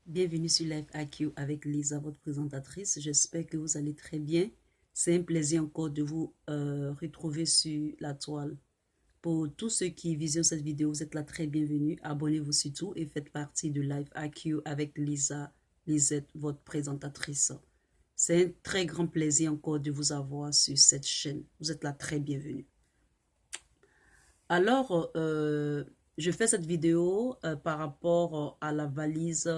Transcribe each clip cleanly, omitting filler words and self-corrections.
Bienvenue sur Life IQ avec Lisa, votre présentatrice. J'espère que vous allez très bien. C'est un plaisir encore de vous retrouver sur la toile. Pour tous ceux qui visionnent cette vidéo, vous êtes là très bienvenue. Abonnez-vous surtout et faites partie de Life IQ avec Lisa, Lisette, votre présentatrice. C'est un très grand plaisir encore de vous avoir sur cette chaîne. Vous êtes là très bienvenue. Alors, je fais cette vidéo par rapport à la valise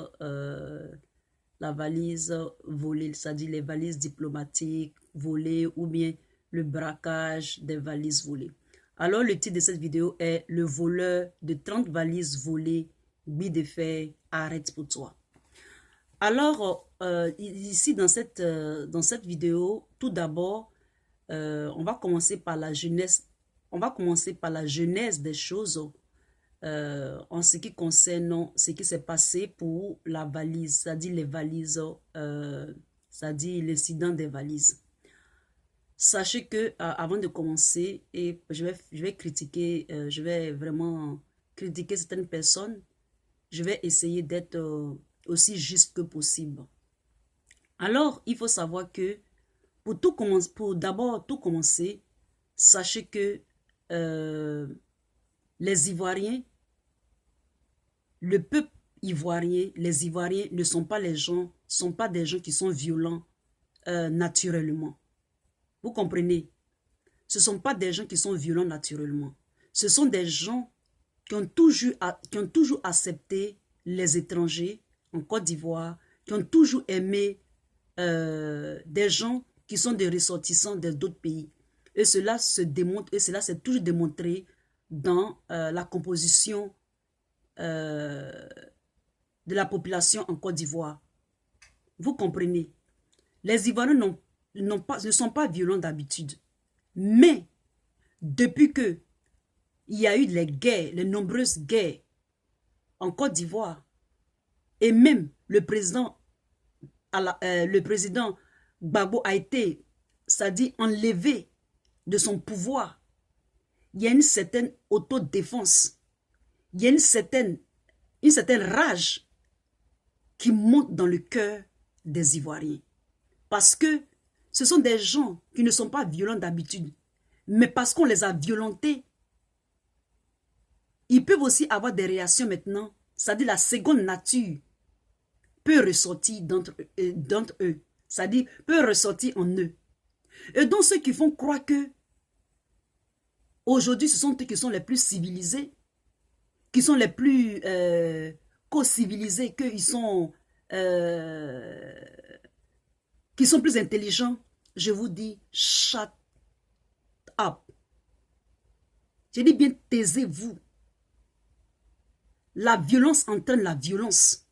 volée, c'est-à-dire les valises diplomatiques volées ou bien le braquage des valises volées. Alors, le titre de cette vidéo est « Le voleur de 30 valises volées, Guy de fer, arrête pour toi ». Alors, ici dans cette vidéo, tout d'abord, on va commencer par la jeunesse. On va commencer par la genèse des choses en ce qui concerne ce qui s'est passé pour la valise, c'est-à-dire les valises, c'est-à-dire l'incident des valises. Sachez que avant de commencer, et je vais critiquer, je vais vraiment critiquer certaines personnes. Je vais essayer d'être aussi juste que possible. Alors, il faut savoir que pour d'abord tout commencer, sachez que les Ivoiriens, le peuple ivoirien, les Ivoiriens ne sont pas des gens qui sont violents naturellement. Vous comprenez? Ce ne sont pas des gens qui sont violents naturellement. Ce sont des gens qui ont toujours accepté les étrangers en Côte d'Ivoire, qui ont toujours aimé des gens qui sont des ressortissants d'autres pays. Et cela se démontre, et cela s'est toujours démontré dans la composition de la population en Côte d'Ivoire. Vous comprenez? Les Ivoiriens ne sont pas violents d'habitude. Mais, depuis que il y a eu les guerres, les nombreuses guerres en Côte d'Ivoire, et même le président Gbagbo a été, c'est-à-dire enlevé de son pouvoir, il y a une certaine autodéfense, il y a une certaine rage qui monte dans le cœur des Ivoiriens. Parce que ce sont des gens qui ne sont pas violents d'habitude, mais parce qu'on les a violentés, ils peuvent aussi avoir des réactions maintenant, c'est-à-dire la seconde nature peut ressortir d'entre eux, c'est-à-dire peut ressortir en eux. Et donc ceux qui font croire que aujourd'hui ce sont eux qui sont les plus civilisés, qui sont les plus co-civilisés, qui sont plus intelligents, je vous dis, shut up. Je dis bien, taisez-vous. La violence entraîne la violence.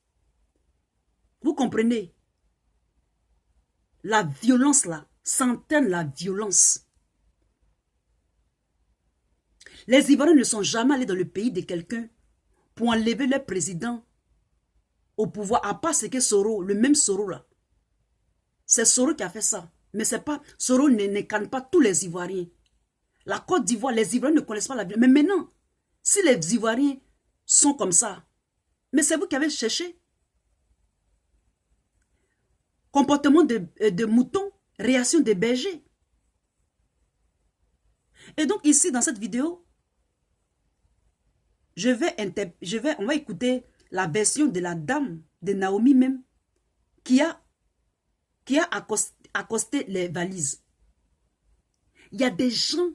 Vous comprenez? La violence là, ça entraîne la violence. Les Ivoiriens ne sont jamais allés dans le pays de quelqu'un pour enlever leur président au pouvoir, à part ce que Soro, le même Soro là. C'est Soro qui a fait ça. Mais c'est pas, Soro ne canne pas tous les Ivoiriens. La Côte d'Ivoire, les Ivoiriens ne connaissent pas la violence. Mais maintenant, si les Ivoiriens sont comme ça, mais c'est vous qui avez cherché. Comportement de mouton, réaction de berger. Et donc ici, dans cette vidéo, on va écouter la version de la dame, de Naomi même, qui a accosté les valises. Il y a des gens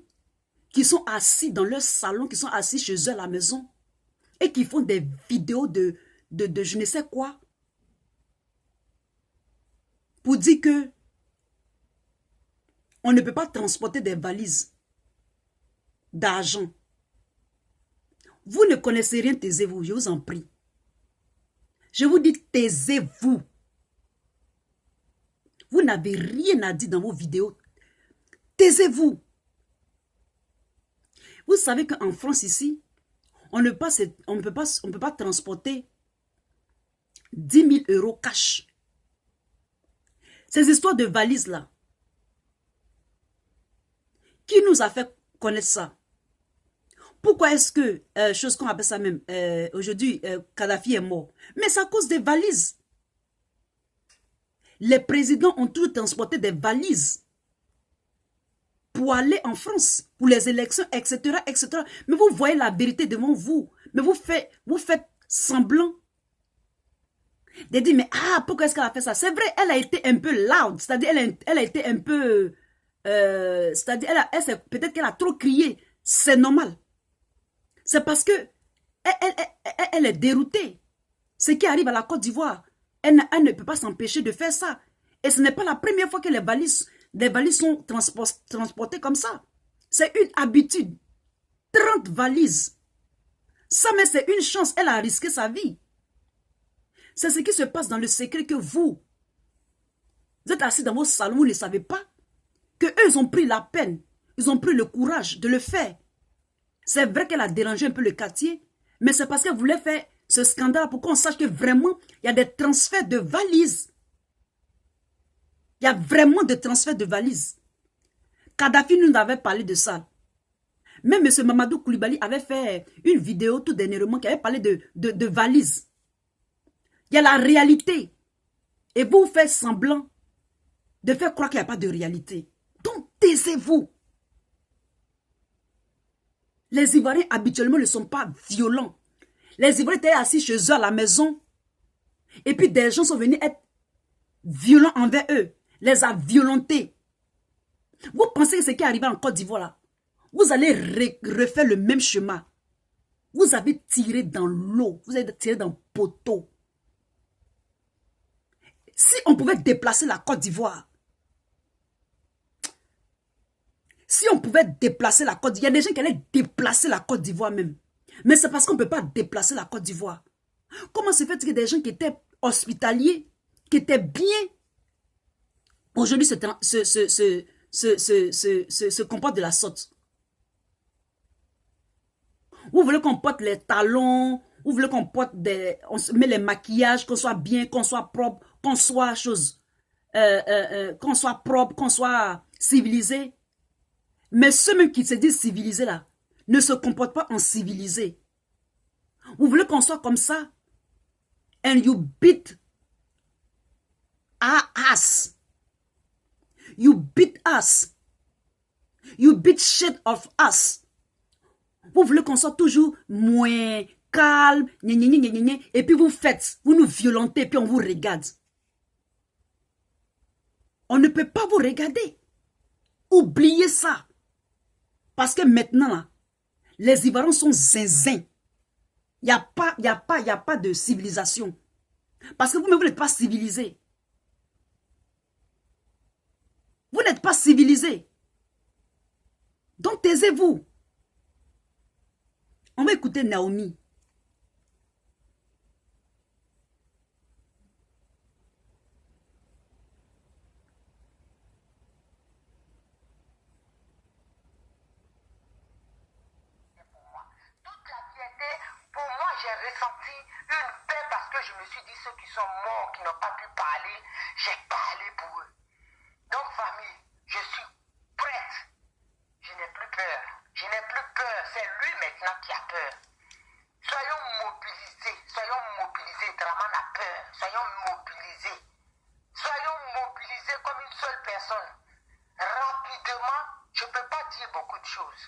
qui sont assis dans leur salon, qui sont assis chez eux à la maison, et qui font des vidéos de je ne sais quoi, pour dire que on ne peut pas transporter des valises d'argent. Vous ne connaissez rien, taisez-vous, je vous en prie. Je vous dis, taisez-vous. Vous n'avez rien à dire dans vos vidéos. Taisez-vous. Vous savez qu'en France ici, on ne peut pas transporter 10 000 € cash. Ces histoires de valises là, qui nous a fait connaître ça? Pourquoi est-ce que, chose qu'on appelle ça même, aujourd'hui, Kadhafi est mort? Mais c'est à cause des valises. Les présidents ont toujours transporté des valises pour aller en France, pour les élections, etc., etc. Mais vous voyez la vérité devant vous. Mais vous faites semblant de dire, mais pourquoi est-ce qu'elle a fait ça? C'est vrai, elle a été un peu loud, c'est-à-dire elle a été un peu... c'est-à-dire, peut-être qu'elle a trop crié. C'est normal. C'est parce que elle est déroutée. Ce qui arrive à la Côte d'Ivoire, elle ne peut pas s'empêcher de faire ça. Et ce n'est pas la première fois que les valises sont transportées comme ça. C'est une habitude. 30 valises. Ça, mais c'est une chance. Elle a risqué sa vie. C'est ce qui se passe dans le secret que vous êtes assis dans vos salons, vous ne le savez pas. Que eux, ils ont pris la peine. Ils ont pris le courage de le faire. C'est vrai qu'elle a dérangé un peu le quartier, mais c'est parce qu'elle voulait faire ce scandale pour qu'on sache que vraiment, il y a des transferts de valises. Il y a vraiment des transferts de valises. Kadhafi nous avait parlé de ça. Même M. Mamadou Koulibaly avait fait une vidéo tout dernièrement qui avait parlé de valises. Il y a la réalité. Et vous faites semblant de faire croire qu'il n'y a pas de réalité. Donc, taisez-vous. Les Ivoiriens, habituellement, ne sont pas violents. Les Ivoiriens étaient assis chez eux à la maison. Et puis, des gens sont venus être violents envers eux. Les a violentés. Vous pensez que ce qui est arrivé en Côte d'Ivoire, là, vous allez refaire le même chemin. Vous avez tiré dans l'eau. Vous avez tiré dans le poteau. Si on pouvait déplacer la Côte d'Ivoire, si on pouvait déplacer la Côte d'Ivoire, il y a des gens qui allaient déplacer la Côte d'Ivoire même. Mais c'est parce qu'on ne peut pas déplacer la Côte d'Ivoire. Comment se fait-il que des gens qui étaient hospitaliers, qui étaient bien, aujourd'hui se comportent de la sorte? Vous voulez qu'on porte les talons, vous voulez qu'on porte on se met les maquillages, qu'on soit bien, qu'on soit propre, qu'on soit qu'on soit propre, qu'on soit civilisé. Mais ceux même qui se disent civilisés là, ne se comportent pas en civilisé. Vous voulez qu'on soit comme ça? And you beat our ass. You beat us. You beat shit of us. Vous voulez qu'on soit toujours moins calme, et puis vous nous violentez, et puis on vous regarde. On ne peut pas vous regarder. Oubliez ça. Parce que maintenant, là, les Ivoiriens sont zinzin. Il n'y a pas de civilisation. Parce que vous n'êtes pas civilisés. Vous n'êtes pas civilisés. Donc taisez-vous. On va écouter Naomi. J'ai ressenti une paix parce que je me suis dit ceux qui sont morts, qui n'ont pas pu parler, j'ai parlé pour eux. Donc famille, je suis prête. Je n'ai plus peur. Je n'ai plus peur. C'est lui maintenant qui a peur. Soyons mobilisés. Soyons mobilisés. Draman a peur. Soyons mobilisés. Soyons mobilisés comme une seule personne. Rapidement, je ne peux pas dire beaucoup de choses.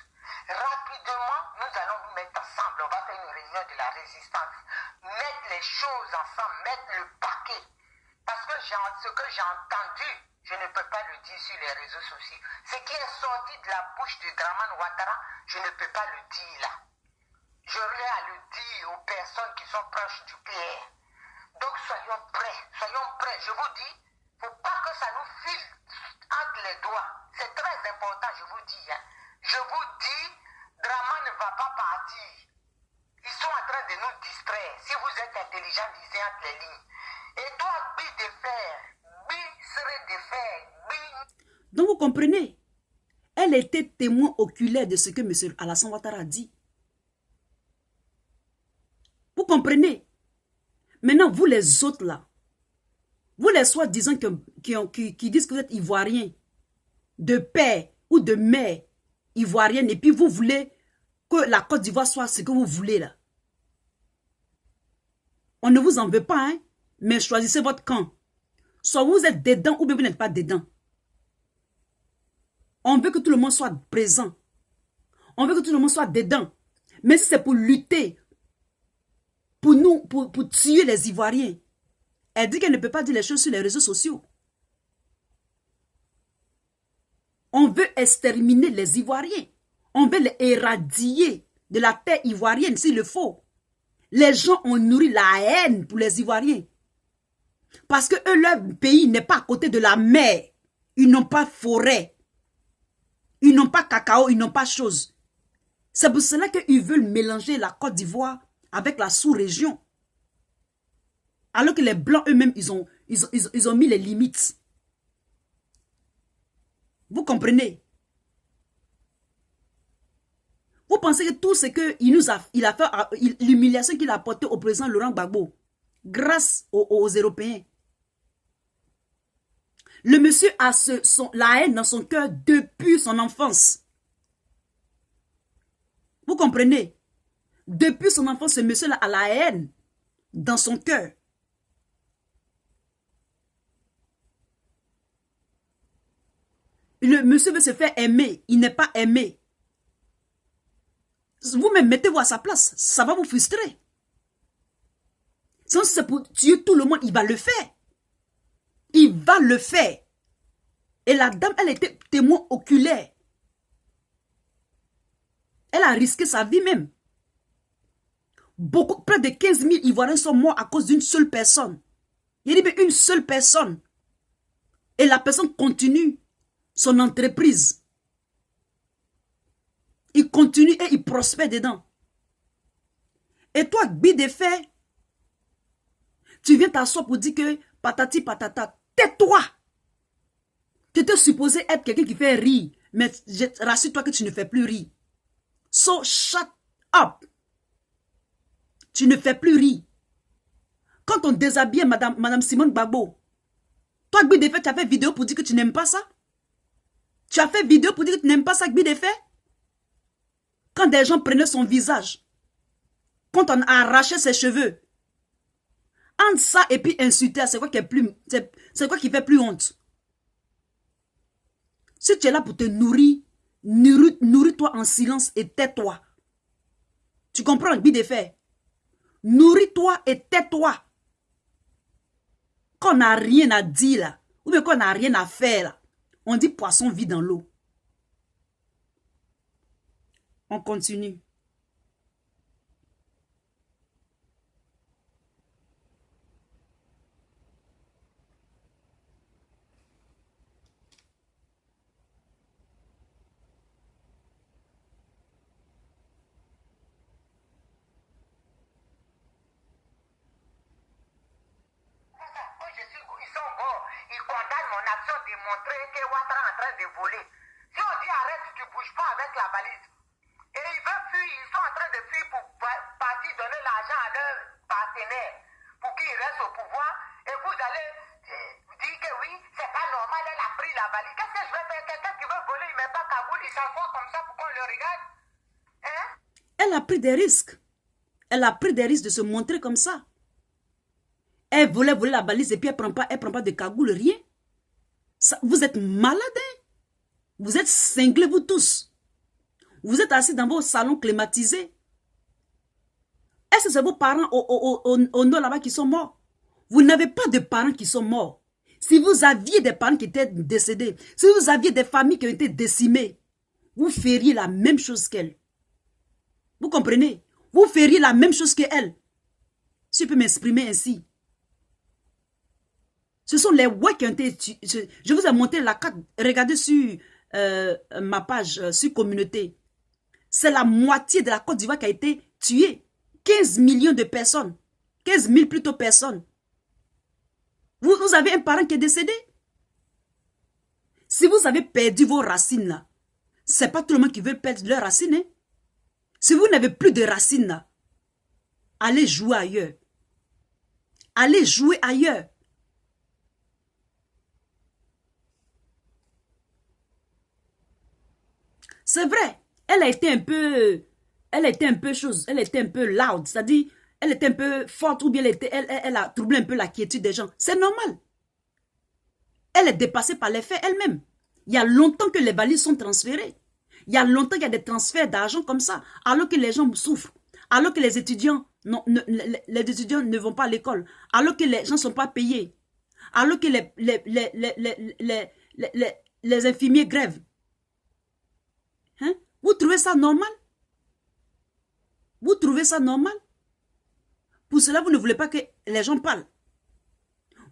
Rapidement, nous allons nous mettre ensemble. On va faire une réunion de la résistance. Mettre les choses ensemble, mettre le paquet. Parce que ce que j'ai entendu, je ne peux pas le dire sur les réseaux sociaux. Ce qui est sorti de la bouche de Draman Ouattara, je ne peux pas le dire là. J'aurais à le dire aux personnes qui sont proches du PR. Donc soyons prêts, soyons prêts. Je vous dis, il ne faut pas que ça nous file entre les doigts. C'est très important, je vous dis. Hein. Je vous dis, Draman ne va pas partir. Ils sont en train de nous distraire. Si vous êtes intelligent, lisez entre les lignes. Et toi, bi de fer, bi serait de fer, bi... Donc vous comprenez, elle était témoin oculaire de ce que M. Alassane Ouattara a dit. Vous comprenez? Maintenant, vous les autres là, vous les soi-disant qui disent que vous êtes ivoiriens, de père ou de mère ivoirienne, et puis vous voulez que la Côte d'Ivoire soit ce que vous voulez là. On ne vous en veut pas, hein, mais choisissez votre camp. Soit vous êtes dedans ou bien vous n'êtes pas dedans. On veut que tout le monde soit présent. On veut que tout le monde soit dedans. Mais si c'est pour lutter, pour nous, pour tuer les Ivoiriens, elle dit qu'elle ne peut pas dire les choses sur les réseaux sociaux. On veut exterminer les Ivoiriens. On veut les éradier de la terre ivoirienne s'il le faut. Les gens ont nourri la haine pour les Ivoiriens. Parce que eux, leur pays n'est pas à côté de la mer. Ils n'ont pas forêt. Ils n'ont pas cacao, ils n'ont pas chose. C'est pour cela qu'ils veulent mélanger la Côte d'Ivoire avec la sous-région. Alors que les Blancs eux-mêmes, ils ont mis les limites. Vous comprenez? Vous pensez que tout ce qu'il a fait, l'humiliation qu'il a apportée au président Laurent Gbagbo, grâce aux Européens. Le monsieur a la haine dans son cœur depuis son enfance. Vous comprenez? Depuis son enfance, ce monsieur-là a la haine dans son cœur. Le monsieur veut se faire aimer. Il n'est pas aimé. Vous-même, mettez-vous à sa place. Ça va vous frustrer. Sinon, si c'est pour tuer tout le monde, il va le faire. Il va le faire. Et la dame, elle était témoin oculaire. Elle a risqué sa vie même. Près de 15 000 Ivoiriens sont morts à cause d'une seule personne. Il dit, mais une seule personne. Et la personne continue son entreprise. Il continue et il prospère dedans. Et toi, Gbidefé, tu viens t'asseoir pour dire que patati patata, tais-toi. Tu étais supposé être quelqu'un qui fait rire, mais rassure-toi que tu ne fais plus rire. So, shut up. Tu ne fais plus rire. Quand on déshabille Madame Simone Gbagbo, toi, Gbidefé, tu as fait vidéo pour dire que tu n'aimes pas ça? Tu as fait vidéo pour dire que tu n'aimes pas ça, Gbidefé? Quand des gens prenaient son visage, quand on arrachait ses cheveux, entre ça et puis insulter, c'est quoi qui fait plus honte? Si tu es là pour te nourrir, nourris-toi en silence et tais-toi. Tu comprends, Gbidefé? Nourris-toi et tais-toi. Quand on n'a rien à dire là, ou bien quand on n'a rien à faire là, on dit poisson vit dans l'eau. On continue. Ils sont bons. Ils condamnent mon action de montrer que Ouattara est en train de voler. Si on dit arrête, tu ne bouges pas avec la balise. Et ils veulent fuir, ils sont en train de fuir pour partir donner l'argent à leurs partenaires pour qu'ils restent au pouvoir. Et vous allez dire que oui, c'est pas normal, elle a pris la balise. Qu'est-ce que je vais faire? Quelqu'un qui veut voler, il ne met pas Kaboul, il s'assoit comme ça pour qu'on le regarde. Hein? Elle a pris des risques. Elle a pris des risques de se montrer comme ça. Elle voulait voler la balise et puis elle prend pas de cagoule, rien. Ça, vous êtes malades, hein? Vous êtes cinglés, vous tous. Vous êtes assis dans vos salons climatisés. Est-ce que c'est vos parents au nord là-bas qui sont morts? Vous n'avez pas de parents qui sont morts. Si vous aviez des parents qui étaient décédés, si vous aviez des familles qui ont été décimées, vous feriez la même chose qu'elle. Vous comprenez? Vous feriez la même chose qu'elle. Si je peux m'exprimer ainsi. Ce sont les ouais qui ont été... Je vous ai montré la carte. Regardez sur ma page, sur communauté. C'est la moitié de la Côte d'Ivoire qui a été tuée. 15 millions de personnes. 15 000 plutôt personnes. Vous avez un parent qui est décédé. Si vous avez perdu vos racines là, c'est pas tout le monde qui veut perdre leurs racines. Hein? Si vous n'avez plus de racines là, allez jouer ailleurs. Allez jouer ailleurs. C'est vrai, elle était un peu chose, elle était un peu loud, c'est-à-dire, elle était un peu forte ou bien elle a troublé un peu la quiétude des gens. C'est normal. Elle est dépassée par les faits elle-même. Il y a longtemps que les valises sont transférées. Il y a longtemps qu'il y a des transferts d'argent comme ça, alors que les gens souffrent, alors que les étudiants, les étudiants ne vont pas à l'école, alors que les gens ne sont pas payés, alors que les infirmiers grèvent. Hein? Vous trouvez ça normal? Vous trouvez ça normal? Pour cela, vous ne voulez pas que les gens parlent.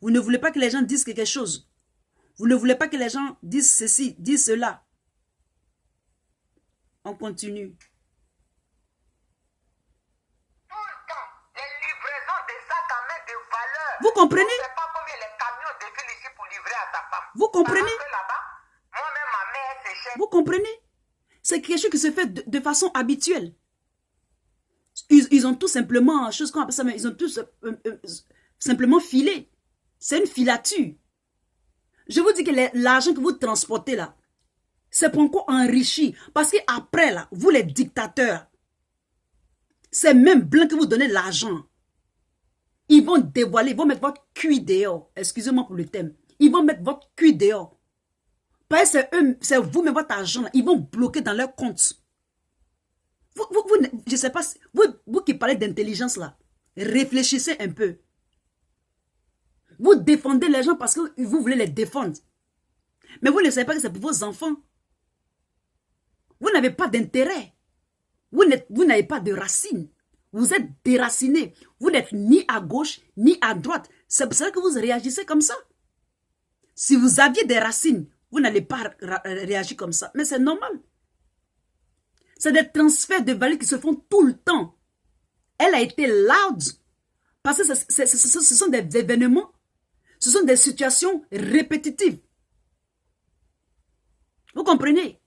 Vous ne voulez pas que les gens disent quelque chose. Vous ne voulez pas que les gens disent ceci, disent cela. On continue. Tout le temps, les livraisons de sacs à main de valeur. Vous comprenez? Je ne sais pas combien les camions défilent ici pour livrer à ta femme. Vous comprenez? Moi-même, ma mère, c'est cher. Vous comprenez? C'est quelque chose qui se fait de façon habituelle. Ils ont tout simplement, chose qu'on appelle ça, mais ils ont tous simplement filé. C'est une filature. Je vous dis que l'argent que vous transportez là, c'est pour encore enrichir. Parce qu'après là, vous les dictateurs, c'est même blanc que vous donnez l'argent. Ils vont dévoiler, ils vont mettre votre cul dehors. Excusez-moi pour le thème. Ils vont mettre votre cul dehors. Parce que c'est vous, mais votre argent là, ils vont bloquer dans leur compte. Je ne sais pas, vous qui parlez d'intelligence là, réfléchissez un peu. Vous défendez les gens parce que vous voulez les défendre. Mais vous ne savez pas que c'est pour vos enfants. Vous n'avez pas d'intérêt. Vous n'avez pas de racines. Vous êtes déracinés. Vous n'êtes ni à gauche, ni à droite. C'est pour ça que vous réagissez comme ça. Si vous aviez des racines, vous n'allez pas réagir comme ça. Mais c'est normal. C'est des transferts de valeurs qui se font tout le temps. Elle a été loud. Parce que ce sont des événements. Ce sont des situations répétitives. Vous comprenez?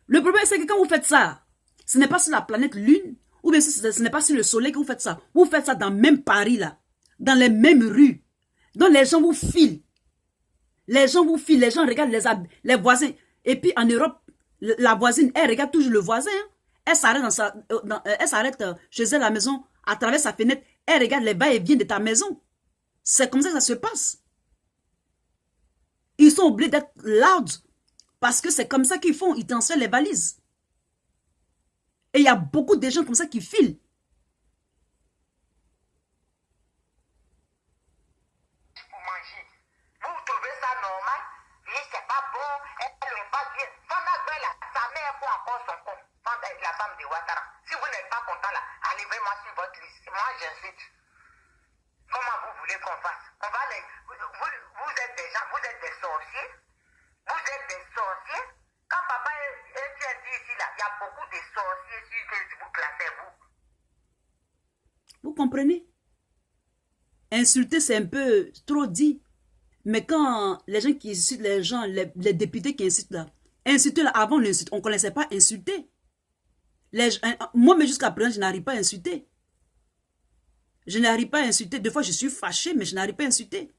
Le problème, c'est que quand vous faites ça, ce n'est pas sur la planète Lune, ou bien ce n'est pas sur le soleil que vous faites ça. Vous faites ça dans même Paris, là. Dans les mêmes rues. Donc les gens vous filent. Les gens vous filent, les gens regardent les voisins. Et puis en Europe, la voisine, elle regarde toujours le voisin. Hein. Elle s'arrête chez elle à la maison, à travers sa fenêtre. Elle regarde les va-et-vient de ta maison. C'est comme ça que ça se passe. Ils sont obligés d'être loud. Parce que c'est comme ça qu'ils font. Ils transfèrent les valises. Et il y a beaucoup de gens comme ça qui filent. Pour manger. Vous trouvez ça normal? Et c'est pas bon. Elle n'est pas bien. Sa mère pour encore son compte. La femme de Ouattara. Si vous n'êtes pas content là, allez-moi sur votre liste. Moi, j'incite. Comment vous voulez qu'on fasse? On va les... vous êtes des gens, vous êtes des sorciers. Vous êtes des sorciers. Quand papa est dit ici, là, il y a beaucoup de sorciers sur Facebook, là, c'est vous. Vous comprenez? Insulter, c'est un peu trop dit. Mais quand les gens qui insultent les gens, les députés qui insultent là, insulter là, avant on ne connaissait pas insulter. Moi, mais jusqu'à présent, je n'arrive pas à insulter. Je n'arrive pas à insulter. Des fois, je suis fâché, mais je n'arrive pas à insulter.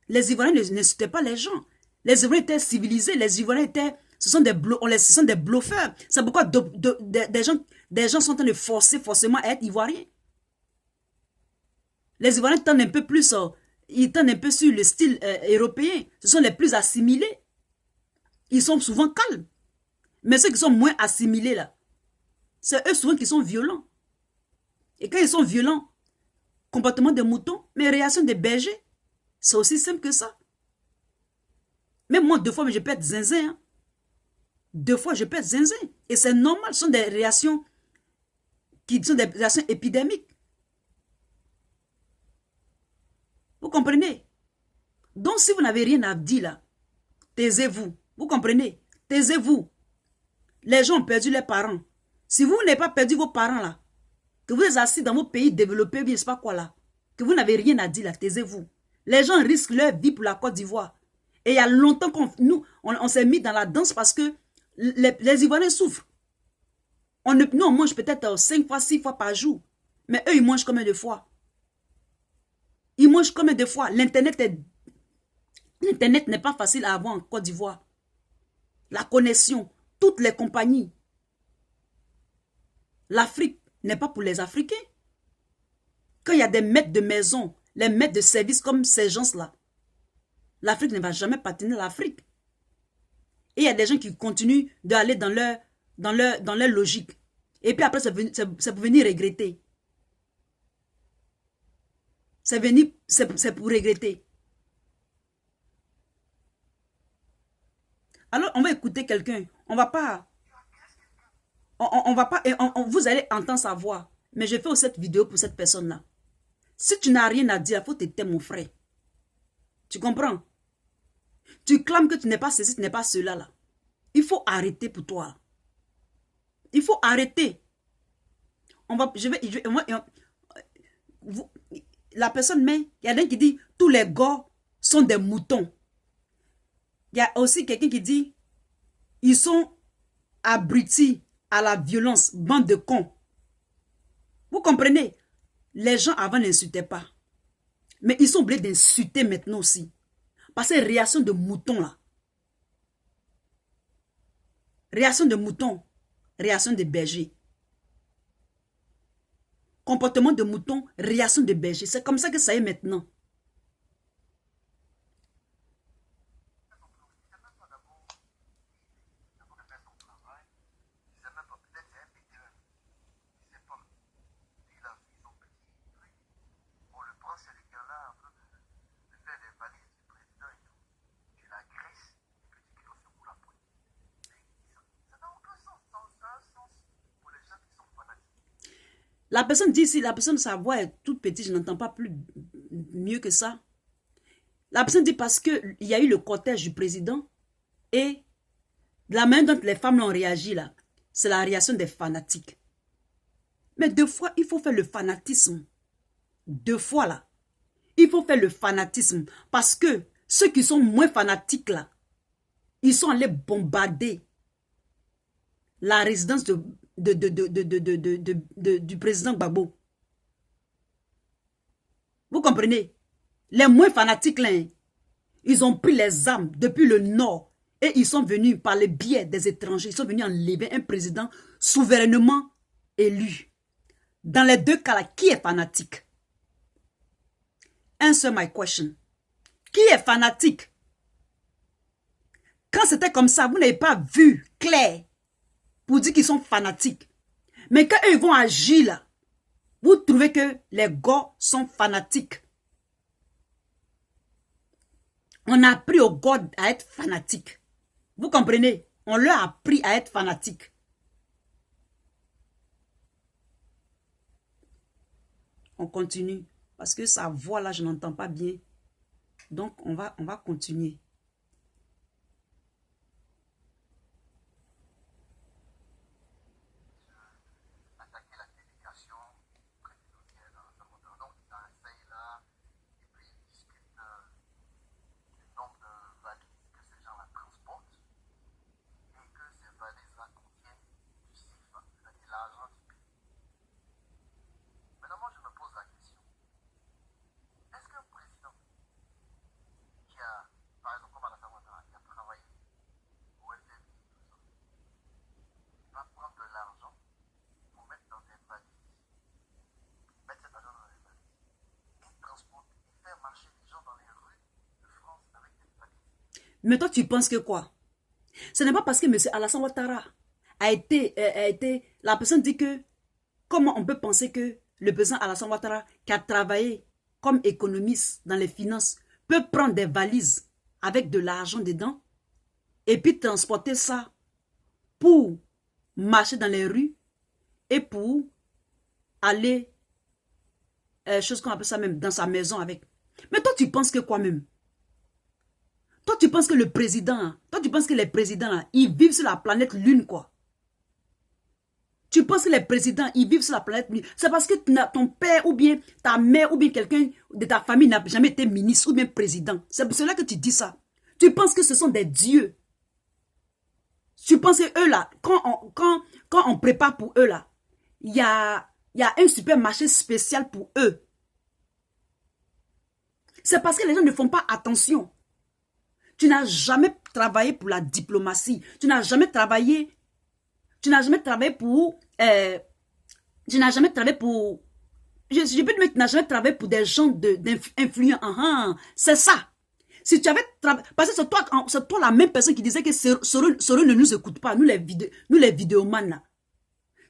Les Ivoiriens n'insultaient pas les gens. Les Ivoiriens étaient civilisés. Les Ivoiriens étaient... Ce sont des bluffeurs. C'est pourquoi des gens sont en train de forcément à être Ivoiriens. Les Ivoiriens tendent un peu plus... ils tendent un peu sur le style européen. Ce sont les plus assimilés. Ils sont souvent calmes. Mais ceux qui sont moins assimilés, là, c'est eux souvent qui sont violents. Et quand ils sont violents, comportement de mouton, mais réaction de berger, c'est aussi simple que ça. Même moi, 2 fois, mais je peux être zinzin. Hein. 2 fois, je peux être zinzin. Et c'est normal, ce sont des réactions qui sont des réactions épidémiques. Vous comprenez? Donc, si vous n'avez rien à dire là, taisez-vous. Vous comprenez? Taisez-vous. Les gens ont perdu leurs parents. Si vous n'avez pas perdu vos parents là, que vous êtes assis dans vos pays développés, je ne sais pas quoi là, que vous n'avez rien à dire là, taisez-vous. Les gens risquent leur vie pour la Côte d'Ivoire. Et il y a longtemps qu'on s'est mis dans la danse parce que les Ivoiriens souffrent. Nous, on mange peut-être 5 fois, 6 fois par jour. Mais eux, ils mangent combien de fois? Ils mangent combien de fois? L'Internet n'est pas facile à avoir en Côte d'Ivoire. La connexion, toutes les compagnies. L'Afrique n'est pas pour les Africains. Quand il y a des maîtres de maison, les maîtres de service comme ces gens-là, l'Afrique ne va jamais patiner l'Afrique. Et il y a des gens qui continuent d'aller dans leur logique. Et puis après, c'est pour venir regretter. C'est pour regretter. Alors, on va écouter quelqu'un. On va pas... On va pas... vous allez entendre sa voix. Mais je fais aussi cette vidéo pour cette personne-là. Si tu n'as rien à dire, il faut te taire, mon frère. Tu comprends? Tu clames que tu n'es pas ceci, tu n'es pas cela là. Il faut arrêter pour toi. Il faut arrêter. La personne met, il y a quelqu'un qui dit, tous les gars sont des moutons. Il y a aussi quelqu'un qui dit, ils sont abrutis à la violence, bande de cons. Vous comprenez? Les gens avant n'insultaient pas. Mais ils sont obligés d'insulter maintenant aussi. Parce que réaction de mouton là. Réaction de mouton. Réaction de berger. Comportement de mouton, réaction de berger. C'est comme ça que ça est maintenant. La personne dit ici, la personne, sa voix est toute petite, je n'entends pas plus mieux que ça. La personne dit parce qu'il y a eu le cortège du président et la manière dont les femmes l'ont réagi là, c'est la réaction des fanatiques. Mais deux fois, il faut faire le fanatisme. Deux fois là, il faut faire le fanatisme parce que ceux qui sont moins fanatiques là, ils sont allés bombarder la résidence du président Gbagbo. Vous comprenez? Les moins fanatiques là, ils ont pris les armes depuis le nord et ils sont venus par le biais des étrangers. Ils sont venus enlever un président souverainement élu. Dans les deux cas là, qui est fanatique? Answer my question. Qui est fanatique? Quand c'était comme ça, vous n'avez pas vu clair pour dire qu'ils sont fanatiques. Mais quand eux ils vont agir là, vous trouvez que les gars sont fanatiques. On a appris aux gars à être fanatiques. Vous comprenez? On leur a appris à être fanatiques. On continue. Parce que sa voix là, je n'entends pas bien. Donc, on va continuer. Mais toi, tu penses que quoi? Ce n'est pas parce que M. Alassane Ouattara a été... La personne dit que... Comment on peut penser que le président Alassane Ouattara, qui a travaillé comme économiste dans les finances, peut prendre des valises avec de l'argent dedans et puis transporter ça pour marcher dans les rues et pour aller, chose qu'on appelle ça même, dans sa maison avec. Mais toi, tu penses que quoi même? Toi, tu penses que le président, toi, tu penses que les présidents, là, ils vivent sur la planète Lune, quoi. Tu penses que les présidents, ils vivent sur la planète Lune. C'est parce que ton père ou bien ta mère ou bien quelqu'un de ta famille n'a jamais été ministre ou bien président. C'est pour cela que tu dis ça. Tu penses que ce sont des dieux. Tu penses que eux, là, quand on prépare pour eux, là, il y a un supermarché spécial pour eux. C'est parce que les gens ne font pas attention. Tu n'as jamais travaillé pour la diplomatie. Tu n'as jamais travaillé pour Je peux te mettre, tu n'as jamais travaillé pour des gens influents. C'est ça. Si tu avais travaillé, parce que c'est toi la même personne qui disait que Soro ne nous écoute pas, nous les vidéomans là.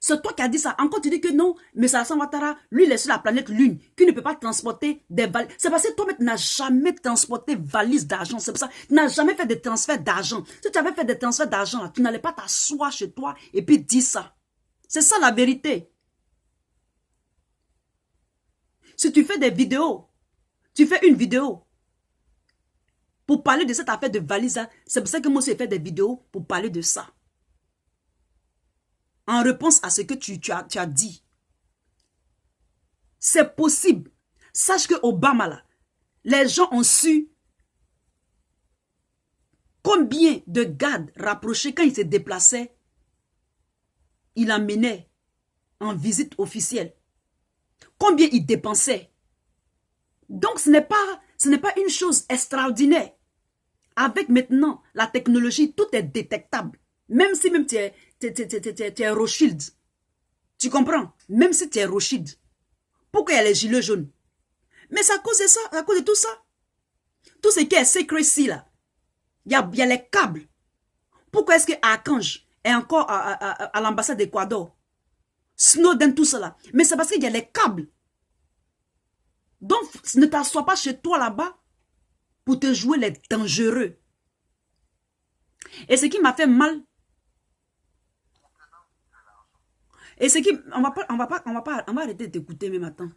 C'est toi qui as dit ça. Encore tu dis que non, mais Alassane Ouattara, lui il est sur la planète Lune, qui ne peut pas transporter des valises. C'est parce que toi-même tu n'as jamais transporté valise d'argent. C'est pour ça. Tu n'as jamais fait de transfert d'argent. Si tu avais fait des transferts d'argent, tu n'allais pas t'asseoir chez toi et puis dire ça. C'est ça la vérité. Si tu fais des vidéos, tu fais une vidéo pour parler de cette affaire de valise, c'est pour ça que moi aussi j'ai fait des vidéos pour parler de ça. En réponse à ce que tu as dit. C'est possible. Sache que Obama, là, les gens ont su combien de gardes rapprochés quand il se déplaçait, il emmenait en visite officielle. Combien il dépensait. Donc ce n'est pas une chose extraordinaire. Avec maintenant la technologie, tout est détectable. Même si même tu es Rothschild. Tu comprends? Même si tu es Rothschild. Pourquoi il y a les gilets jaunes? Mais c'est à cause de ça, à cause de tout ça. Tout ce qui est secrecy là. Il y a les câbles. Pourquoi est-ce que Archange est encore à l'ambassade d'Ecuador? Snowden, tout cela. Mais c'est parce qu'il y a les câbles. Donc, ne t'assois pas chez toi là-bas pour te jouer les dangereux. Et ce qui m'a fait mal, et ce qui, on va arrêter d'écouter même maintenant.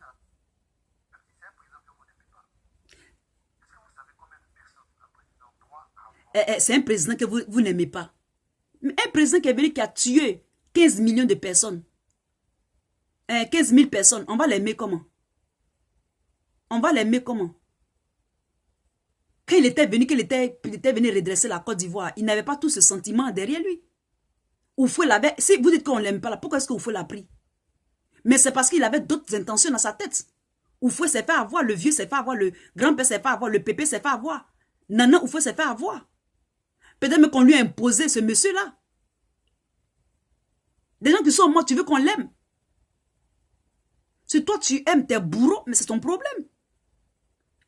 C'est un président que vous n'aimez pas. Un président qui est venu, qui a tué 15 millions de personnes. 15 000 personnes, on va l'aimer comment? On va l'aimer comment? Quand il était venu redresser la Côte d'Ivoire, il n'avait pas tout ce sentiment derrière lui. Oufoué l'avait, si vous dites qu'on ne l'aime pas là, pourquoi est-ce que Oufoué l'a pris? Mais c'est parce qu'il avait d'autres intentions dans sa tête. Oufoué s'est fait avoir, le vieux s'est fait avoir, le grand-père s'est fait avoir, le pépé s'est fait avoir. Nana Oufoué s'est fait avoir. Peut-être même qu'on lui a imposé ce monsieur-là. Des gens qui sont morts, tu veux qu'on l'aime? Si toi tu aimes tes bourreaux, mais c'est ton problème.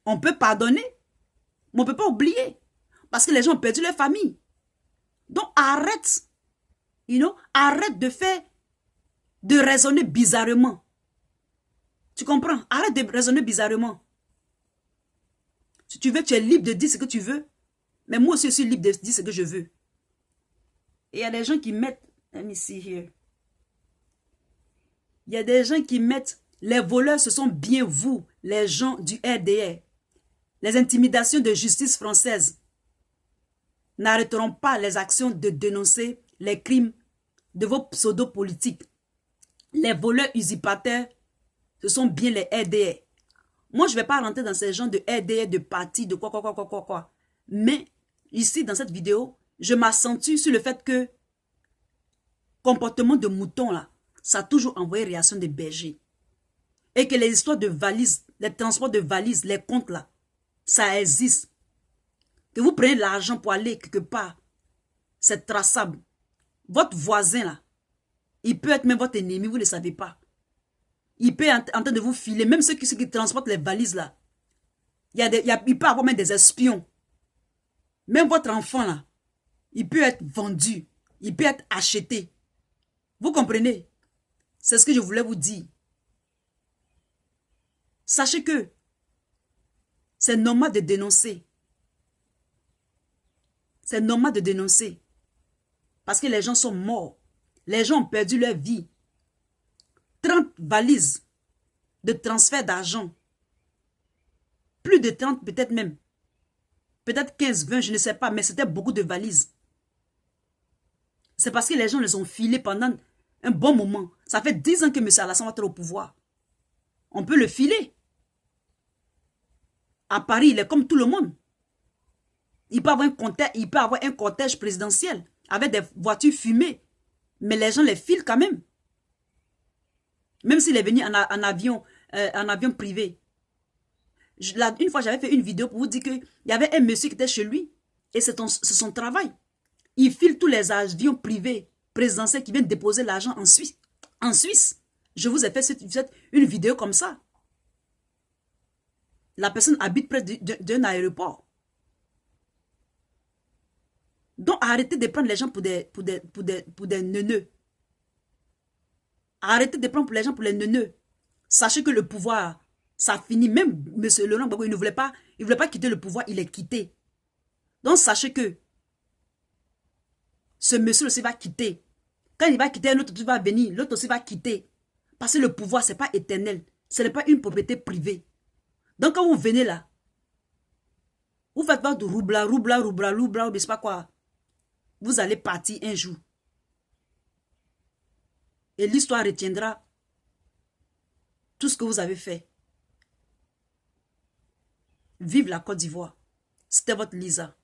On peut pardonner, mais on ne peut pas oublier. Parce que les gens ont perdu leur famille. Donc arrête. Arrête de raisonner bizarrement. Tu comprends? Arrête de raisonner bizarrement. Si tu veux, tu es libre de dire ce que tu veux. Mais moi aussi, je suis libre de dire ce que je veux. Et il y a des gens qui mettent... Let me see here. Il y a des gens qui mettent... Les voleurs, ce sont bien vous, les gens du RDR. Les intimidations de justice française n'arrêteront pas les actions de dénoncer les crimes de vos pseudo-politiques. Les voleurs usurpateurs, ce sont bien les RDR. Moi, je ne vais pas rentrer dans ces gens de RDR, de parti, de quoi. Mais, ici, dans cette vidéo, je m'accentue sur le fait que comportement de mouton, là, ça a toujours envoyé réaction de berger. Et que les histoires de valises, les transports de valises, les comptes, là, ça existe. Que vous prenez l'argent pour aller quelque part, c'est traçable. Votre voisin, là, il peut être même votre ennemi, vous ne le savez pas. Il peut être en train de vous filer, même ceux qui transportent les valises, là. Il peut avoir même des espions. Même votre enfant, là, il peut être vendu. Il peut être acheté. Vous comprenez? C'est ce que je voulais vous dire. Sachez que c'est normal de dénoncer. C'est normal de dénoncer. Parce que les gens sont morts. Les gens ont perdu leur vie. 30 valises de transfert d'argent. Plus de 30 peut-être même. Peut-être 15, 20, je ne sais pas. Mais c'était beaucoup de valises. C'est parce que les gens les ont filés pendant un bon moment. Ça fait 10 ans que M. Alassane Ouattara est au pouvoir. On peut le filer. À Paris, il est comme tout le monde. Il peut avoir un cortège présidentiel avec des voitures fumées. Mais les gens les filent quand même. Même s'il est venu en avion privé. Une fois, j'avais fait une vidéo pour vous dire qu'il y avait un monsieur qui était chez lui. Et c'est son travail. Il file tous les avions privés présidentiels qui viennent déposer l'argent en Suisse. En Suisse. Je vous ai fait une vidéo comme ça. La personne habite près d'un aéroport. Donc, arrêtez de prendre les gens pour des neuneux. Arrêtez de prendre les gens pour les neuneux. Sachez que le pouvoir, ça finit. Même M. Laurent Gbagbo, il ne voulait pas quitter le pouvoir, il est quitté. Donc, sachez que ce monsieur aussi va quitter. Quand il va quitter, un autre aussi va venir, l'autre aussi va quitter. Parce que le pouvoir, ce n'est pas éternel. Ce n'est pas une propriété privée. Donc, quand vous venez là, vous faites pas de roubla, je ne sais pas quoi. Vous allez partir un jour. Et l'histoire retiendra tout ce que vous avez fait. Vive la Côte d'Ivoire. C'était votre Lisa.